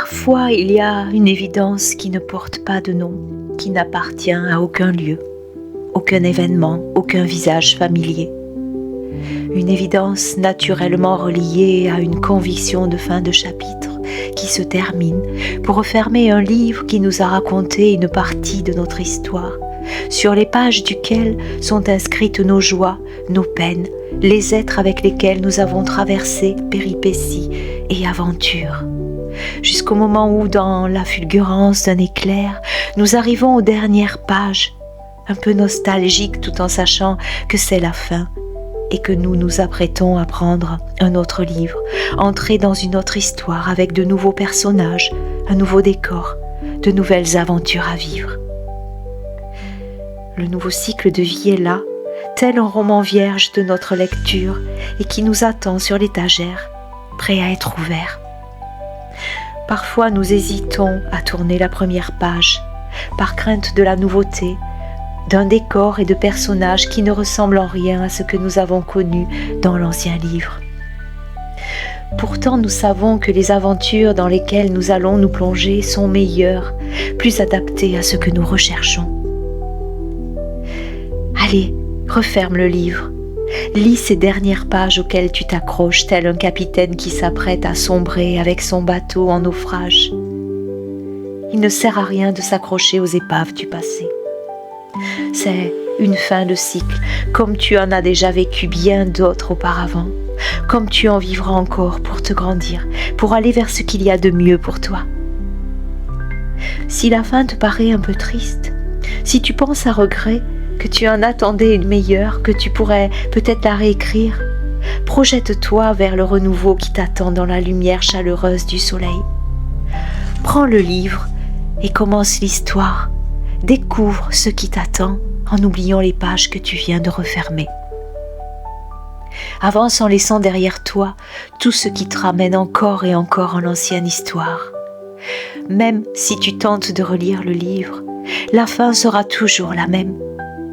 Parfois, il y a une évidence qui ne porte pas de nom, qui n'appartient à aucun lieu, aucun événement, aucun visage familier. Une évidence naturellement reliée à une conviction de fin de chapitre qui se termine pour refermer un livre qui nous a raconté une partie de notre histoire, sur les pages duquel sont inscrites nos joies, nos peines, les êtres avec lesquels nous avons traversé péripéties et aventures. Jusqu'au moment où, dans la fulgurance d'un éclair, nous arrivons aux dernières pages, un peu nostalgiques tout en sachant que c'est la fin et que nous nous apprêtons à prendre un autre livre, entrer dans une autre histoire avec de nouveaux personnages, un nouveau décor, de nouvelles aventures à vivre. Le nouveau cycle de vie est là, tel un roman vierge de notre lecture et qui nous attend sur l'étagère, prêt à être ouvert. Parfois nous hésitons à tourner la première page, par crainte de la nouveauté, d'un décor et de personnages qui ne ressemblent en rien à ce que nous avons connu dans l'ancien livre. Pourtant nous savons que les aventures dans lesquelles nous allons nous plonger sont meilleures, plus adaptées à ce que nous recherchons. Allez, referme le livre. Lis ces dernières pages auxquelles tu t'accroches, tel un capitaine qui s'apprête à sombrer avec son bateau en naufrage. Il ne sert à rien de s'accrocher aux épaves du passé. C'est une fin de cycle, comme tu en as déjà vécu bien d'autres auparavant, comme tu en vivras encore pour te grandir, pour aller vers ce qu'il y a de mieux pour toi. Si la fin te paraît un peu triste, si tu penses à regret, que tu en attendais une meilleure, que tu pourrais peut-être la réécrire, projette-toi vers le renouveau qui t'attend dans la lumière chaleureuse du soleil. Prends le livre et commence l'histoire. Découvre ce qui t'attend en oubliant les pages que tu viens de refermer. Avance en laissant derrière toi tout ce qui te ramène encore et encore en l'ancienne histoire. Même si tu tentes de relire le livre, la fin sera toujours la même,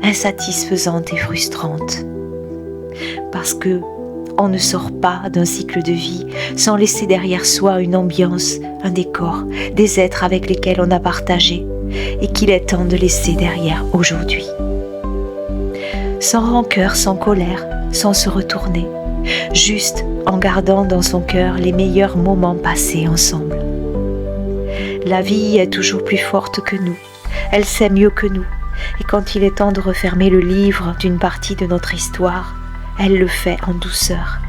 insatisfaisante et frustrante. Parce que on ne sort pas d'un cycle de vie sans laisser derrière soi une ambiance, un décor, des êtres avec lesquels on a partagé et qu'il est temps de laisser derrière aujourd'hui. Sans rancœur, sans colère, sans se retourner, juste en gardant dans son cœur les meilleurs moments passés ensemble. La vie est toujours plus forte que nous, elle sait mieux que nous, et quand il est temps de refermer le livre d'une partie de notre histoire, elle le fait en douceur.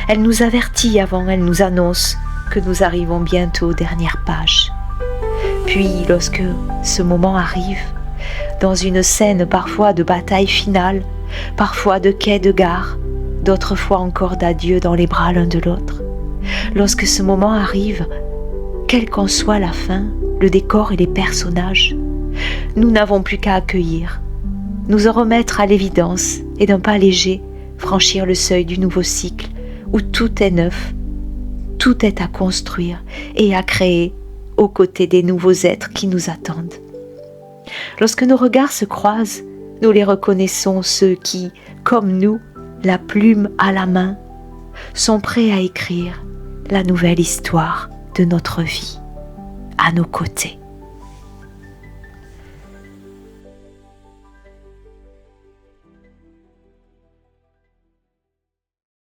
Elle nous avertit avant, elle nous annonce que nous arrivons bientôt aux dernières pages. Puis, lorsque ce moment arrive, dans une scène parfois de bataille finale, parfois de quai de gare, d'autres fois encore d'adieu dans les bras l'un de l'autre, lorsque ce moment arrive, quelle qu'en soit la fin, le décor et les personnages, nous n'avons plus qu'à accueillir, nous en remettre à l'évidence et d'un pas léger, franchir le seuil du nouveau cycle où tout est neuf, tout est à construire et à créer aux côtés des nouveaux êtres qui nous attendent. Lorsque nos regards se croisent, nous les reconnaissons, ceux qui, comme nous, la plume à la main, sont prêts à écrire la nouvelle histoire de notre vie à nos côtés.